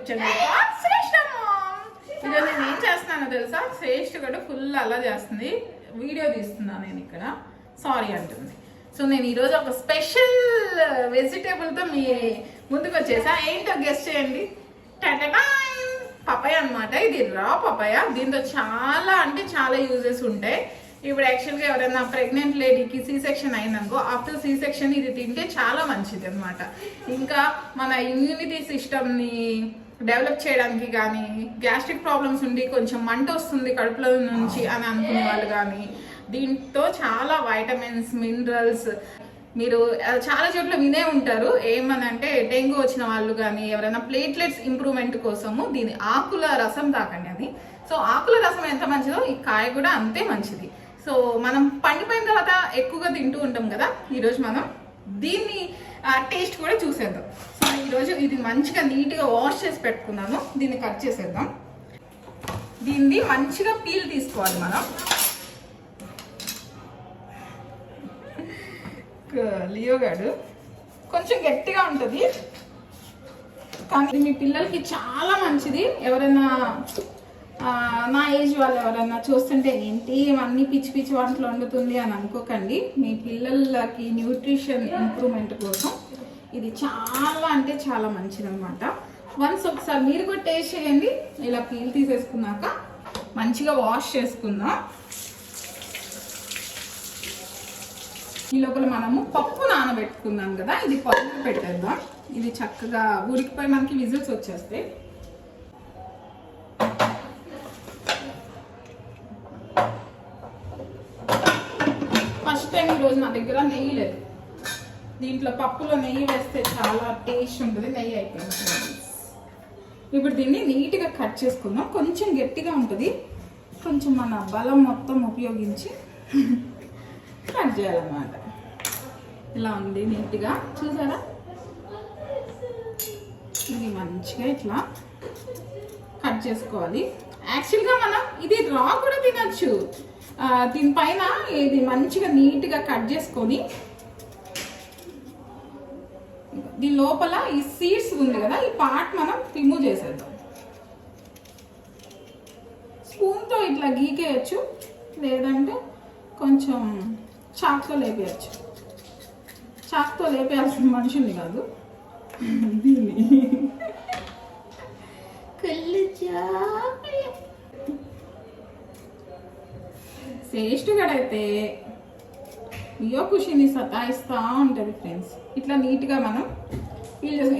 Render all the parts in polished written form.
Channel ఈరోజు నేను ఏం చేస్తున్నానో తెలుసా? శ్రేష్ఠ కూడా ఫుల్ అలా చేస్తుంది, వీడియో తీస్తున్నాను నేను ఇక్కడ, సారీ అంటుంది. సో నేను ఈరోజు ఒక స్పెషల్ వెజిటేబుల్తో మీ ముందుకు వచ్చేసా. ఏంటో గెస్ట్ చేయండి. పపాయ అనమాట. ఇది రా పపాయ. దీంతో చాలా అంటే చాలా యూజెస్ ఉంటాయి. ఇప్పుడు యాక్చువల్గా ఎవరైనా ప్రెగ్నెంట్ లేడీకి సి సెక్షన్ అయిందనుకో, ఆఫ్టర్ సి సెక్షన్ ఇది తింటే చాలా మంచిది అనమాట. ఇంకా మన ఇమ్యూనిటీ సిస్టమ్ని డెవలప్ చేయడానికి కానీ, గ్యాస్ట్రిక్ ప్రాబ్లమ్స్ ఉండి కొంచెం మంట వస్తుంది కడుపులో నుంచి అని అనుకునే వాళ్ళు కానీ, దీంతో చాలా వైటమిన్స్, మినరల్స్, మీరు చాలా చోట్ల వినే ఉంటారు. ఏమనంటే డెంగ్యూ వచ్చిన వాళ్ళు కానీ, ఎవరైనా ప్లేట్లెట్స్ ఇంప్రూవ్మెంట్ కోసము దీని ఆకుల రసం తాకండి అని. సో ఆకుల రసం ఎంత మంచిదో ఈ కాయ కూడా అంతే మంచిది. సో మనం పండిపోయిన తర్వాత ఎక్కువగా తింటూ ఉంటాం కదా, ఈరోజు మనం దీన్ని టేస్ట్ కూడా చూసేద్దాం. సో ఈరోజు ఇది మంచిగా నీట్గా వాష్ చేసి పెట్టుకున్నాను. దీన్ని కట్ చేసేద్దాం. దీన్ని మంచిగా పీల్ తీసుకోవాలి మనం. లియోగాడు కొంచెం గట్టిగా ఉంటుంది కానీ మీ పిల్లలకి చాలా మంచిది. ఎవరైనా నా ఏజ్ వాళ్ళు ఎవరైనా చూస్తుంటే ఏంటి ఇవన్నీ పిచ్చి పిచ్చి వంటలు వండుతుంది అని అనుకోకండి. మీ పిల్లలకి న్యూట్రిషన్ ఇంప్రూవ్మెంట్ కోసం ఇది చాలా అంటే చాలా మంచిది అనమాట. వన్స్ ఒకసారి మీరు కూడా టేస్ట్ చేయండి. ఇలా పీల్ తీసేసుకున్నాక మంచిగా వాష్ చేసుకుందాం. ఈ లోపల మనము పప్పు నానబెట్టుకున్నాం కదా, ఇది పప్పు పెట్టేద్దాం. ఇది చక్కగా ఉడికిపోయి మనకి విజిల్స్ వచ్చేస్తాయి. ఫస్ట్ టైం ఈరోజు నా దగ్గర నెయ్యి లేదు. దీంట్లో పప్పులో నెయ్యి వేస్తే చాలా టేస్ట్ ఉంటుంది. నెయ్యి అయిపోయింది. ఇప్పుడు దీన్ని నీట్గా కట్ చేసుకుందాం. కొంచెం గట్టిగా ఉంటుంది, కొంచెం మన బలం మొత్తం ఉపయోగించి కట్ చేయాలన్నమాట. ఇలా ఉంది నీట్గా, చూసారా? ఇది మంచిగా ఇట్లా కట్ చేసుకోవాలి. యాక్చువల్గా మనం ఇది రా కూడా తినచ్చు. దీనిపైన ఇది మంచిగా నీట్గా కట్ చేసుకొని దీని లోపల ఈ సీడ్స్ ఉంది కదా, ఈ పార్ట్ మనం రిమూవ్ చేసేద్దాం. స్పూన్తో ఇట్లా గీకేయచ్చు, లేదంటే కొంచెం చాక్తో లేపేయచ్చు. చాక్తో లేపేయాల్సిన మనుషుల్ని కాదు దీన్ని. శ్రేష్ఠుగడైతే ఇయో ఖుషిని సతాయిస్తూ ఉంటుంది ఫ్రెండ్స్. ఇట్లా నీట్గా మనం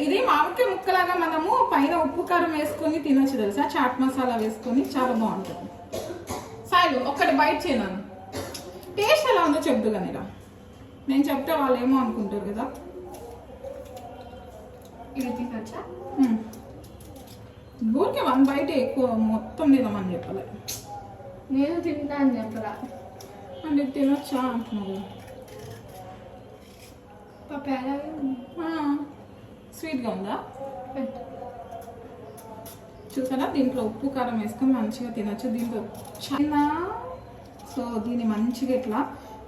ఇది మామిడికాయ ముక్కలాగా మనము పైన ఉప్పు కారం వేసుకొని తినొచ్చు తెలుసా, చాట్ మసాలా వేసుకొని చాలా బాగుంటుంది. సాయిలు ఒక్కటి బైట్ చేయను, టేస్ట్ ఎలా ఉందో చెప్దు కానీ రా. నేను చెప్తే వాళ్ళు ఏమో అనుకుంటారు కదా. ఇది తినొచ్చా? ఊరికే వన్ బయట ఎక్కువ మొత్తం తినమని చెప్పలే. నేను తింటా అని చెప్పరా అంటే తినొచ్చా అంటున్నారు. స్వీట్గా ఉందా? చూసారా? దీంట్లో ఉప్పు కారం వేసుకొని మంచిగా తినొచ్చు. దీంట్లో చైనా. సో దీన్ని మంచిగా ఇట్లా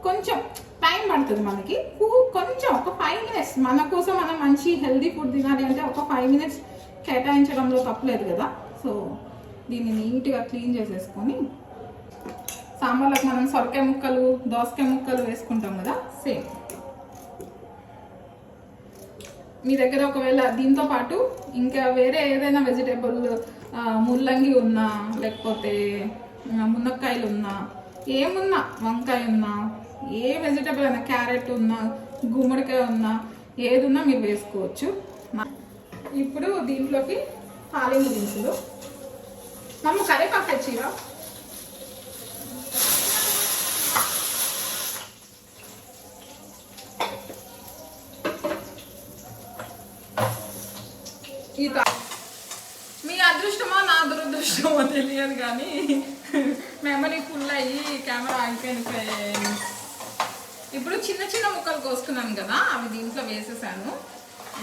కొంచెం టైం పడుతుంది మనకి. కొంచెం ఒక 5 minutes మన కోసం మనం మంచి హెల్దీ ఫుడ్ తినాలి అంటే ఒక 5 minutes కేటాయించడంలో తప్పలేదు కదా. సో దీన్ని నీట్గా క్లీన్ చేసేసుకొని సాంబార్లకు మనం సొరకాయ ముక్కలు, దోసకాయ ముక్కలు వేసుకుంటాం కదా, సేమ్. మీ దగ్గర ఒకవేళ దీంతో పాటు ఇంకా వేరే ఏదైనా వెజిటేబుల్ ముల్లంగి ఉన్నా, లేకపోతే మునక్కాయలు ఉన్నా, ఏమున్నా, వంకాయ ఉన్నా, ఏ వెజిటేబుల్ అయినా, క్యారెట్ ఉన్నా, గుమ్మడికాయ ఉన్నా, ఏది ఉన్నా మీరు వేసుకోవచ్చు. ఇప్పుడు దీంట్లోకి తాలింపు దినుసులు. నమ్మ కరేపాకు తెచ్చిరా. మీ అదృష్టమో నా దురదృష్టమో తెలియదు కానీ మెమరీ ఫుల్ అయ్యి కెమెరా ఆగిపోయింది. ఇప్పుడు చిన్న చిన్న ముక్కలు కోసుకున్నాను కదా, అవి దీంట్లో వేసేసాను.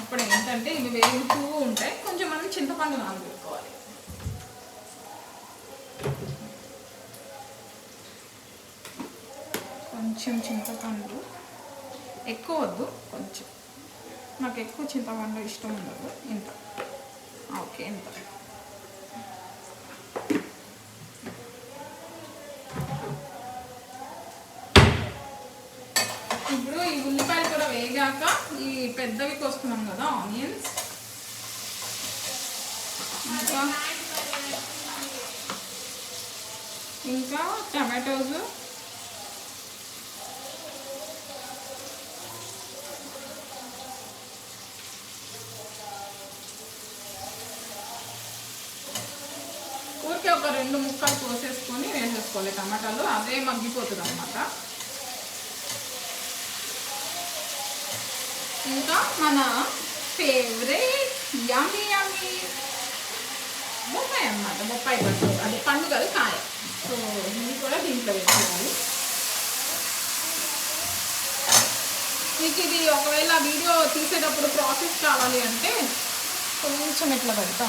ఇప్పుడు ఏంటంటే ఇవి వేగుతూ ఉంటాయి. కొంచెం మనం చింతపండు నానబెట్టుకోవాలి. కొంచెం చింతపండు, ఎక్కువ వద్దు, కొంచెం. నాకు ఎక్కువ చింతపండు ఇష్టం ఉండదు. ఇంత ఓకే, ఇంత ఇంకా ఇంకా టమాటోస్, ఊరికే ఒక 2 ముక్కలు కోసేసుకొని వేసేసుకోవాలి టమాటాలు, అదే మగ్గిపోతుంది అనమాట. ఇంకా మన ఫేవరెట్ యమ్మీ యమ్మీ బొప్పాయి అన్నమాట. బొప్పాయి పట్టు అది పండు కాదు, కాయ. సో ఇది కూడా దీంట్లో వేసుకోవాలి. మీకు ఇది ఒకవేళ వీడియో తీసేటప్పుడు ప్రాసెస్ కావాలి అంటే కొంచెం ఇట్లా పెడతా.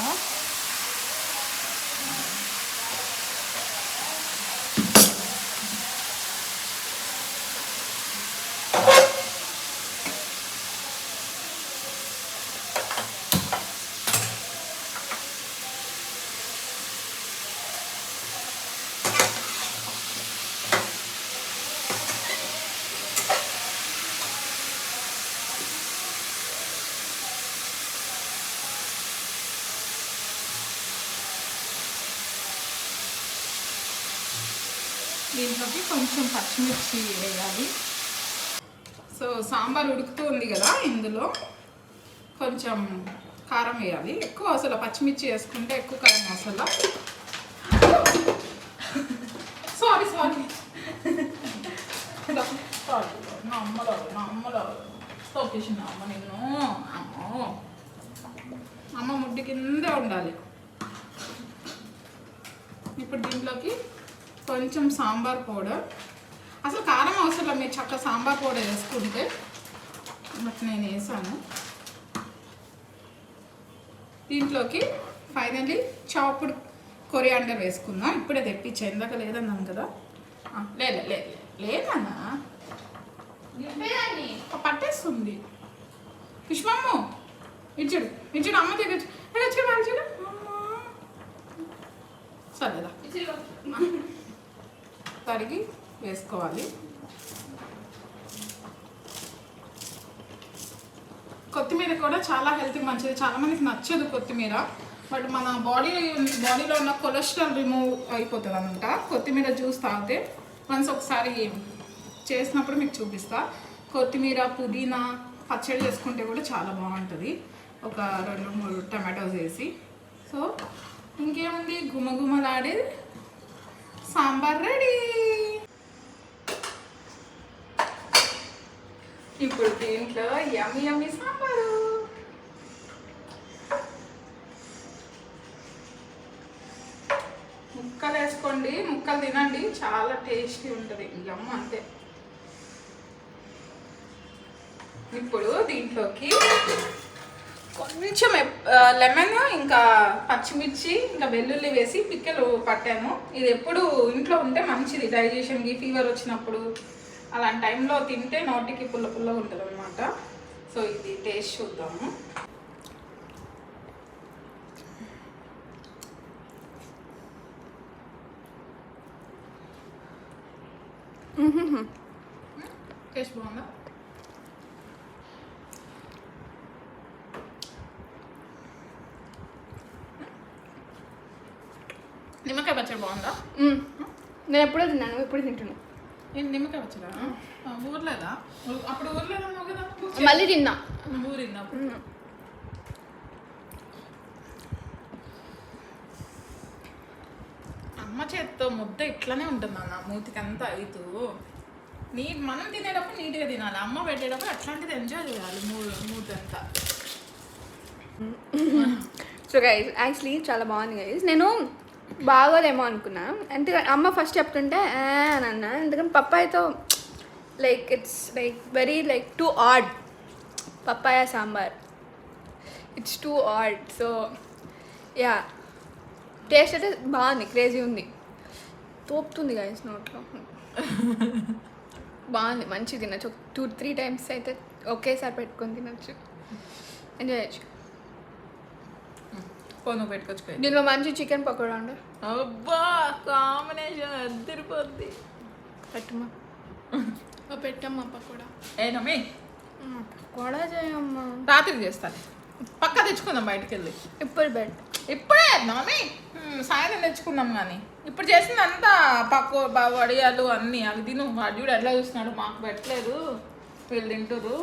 దీంట్లోకి కొంచెం పచ్చిమిర్చి వేయాలి. సో సాంబార్ ఉడుకుతూ ఉంది కదా, ఇందులో కొంచెం కారం వేయాలి. ఎక్కువ అసలు పచ్చిమిర్చి వేసుకుంటే ఎక్కువ కారం అసలు. సారీ సారీ సారీ, నా అమ్మలో తోకేసిన అమ్మ నిన్ను. అమ్మ ముడ్డి కిందే ఉండాలి. ఇప్పుడు దీంట్లోకి కొంచెం సాంబార్ పౌడర్. అసలు కారం అవసరం, మీరు చక్కగా సాంబార్ పౌడర్ వేసుకుంటే. బట్ నేను వేసాను. దీంట్లోకి ఫైనల్లీ చాప్డ్ కొరియాండర్ వేసుకుందాం. ఇప్పుడే తెప్పించా, ఇందాక లేదన్నాను కదా. లేదన్నా పట్టేస్తుంది. విశ్వమ్ము ఇచ్చుడు అమ్మ దగ్గర సరేదా తరిగి వేసుకోవాలి. కొత్తిమీర కూడా చాలా హెల్త్కి మంచిది. చాలామందికి నచ్చదు కొత్తిమీర, బట్ మన బాడీలో ఉన్న కొలెస్ట్రాల్ రిమూవ్ అయిపోతుంది అనమాట కొత్తిమీర జ్యూస్ తాగితే. వన్స్ ఒకసారి చేసినప్పుడు మీకు చూపిస్తా. కొత్తిమీర, పుదీనా పచ్చడి చేసుకుంటే కూడా చాలా బాగుంటుంది, ఒక 2-3 టమాటోస్ వేసి. సో ఇంకేముంది, గుమగుమలాడే సాంబార్ రెడీ. ఇప్పుడు దీంట్లో యమ్మీ యమ్మీ సాంబారు. ముక్కలు వేసుకోండి, ముక్కలు తినండి, చాలా టేస్టీ ఉంటుంది. యమ్మ అంతే. ఇప్పుడు దీంట్లోకి కొంచెం లెమన్, ఇంకా పచ్చిమిర్చి, ఇంకా వెల్లుల్లి వేసి పిక్కలు పట్టాను. ఇది ఎప్పుడు ఇంట్లో ఉంటే మంచిది డైజెషన్కి. ఫీవర్ వచ్చినప్పుడు అలాంటి టైంలో తింటే నోటికి పుల్ల పుల్లగా ఉంటుంది అనమాట. సో ఇది టేస్ట్ చూద్దాము. టేస్ట్ బాగుందా? నిమ్మకాయ పచ్చడి బాగుందా? నేను ఎప్పుడో తిన్నాను, ఇప్పుడు తింటున్నాను. ఏంటి నిమ్మకాయ పచ్చడా? ఊర్లేదా? అప్పుడు ఊర్లేదా కదా? మళ్ళీ తిన్నా. ఊరిందా? అమ్మ చేత్తో ముద్ద ఇట్లానే ఉంటుంది అన్న, మూతికంతా అవుతూ. మనం తినేటప్పుడు నీట్గా తినాలి, అమ్మ పెట్టేటప్పుడు అట్లాంటిది ఎంజాయ్ చేయాలి మూతంతా. సో గైస్ యాక్చువల్లీ చాలా బాగుంది గైస్. నేను బాగోదేమో అనుకున్నా, అంటే అమ్మ ఫస్ట్ చెప్తుంటే అని అన్నా. ఎందుకంటే పప్పాయతో like it's like very like too odd. Papaya sambar it's too odd. So yeah, taste అయితే బాగుంది, క్రేజీ ఉంది, తోపుతుంది గైస్ నోట్లో. బాగుంది, మంచిగా తినచ్చు. 2-3 టైమ్స్ అయితే ఒకేసారి పెట్టుకొని తినచ్చు, ఎంజాయ్ చేయొచ్చు. పెట్టుకోవచ్చు. దీనిలో మంచి చికెన్ పకోడా ఉండే. అబ్బా కాంబినేషన్ అద్దరిపోద్ది. పెట్టమ్మా పెట్టమ్మా పకోడా. ఏనమ్మే పకోడా చేయమ్మా. రాత్రికి చేస్తాను, పక్కా తెచ్చుకుందాం బయటకు వెళ్ళి. ఇప్పుడు బెడ్ ఇప్పుడే మమ్మీ సాయంత్రం తెచ్చుకుందాం కానీ ఇప్పుడు చేసింది అంతా పప్పు వడియాలు అన్నీ అవి తిను వాడు చూడు ఎట్లా చూస్తున్నాడు మాకు పెట్టలేదు వీళ్ళు తింటురు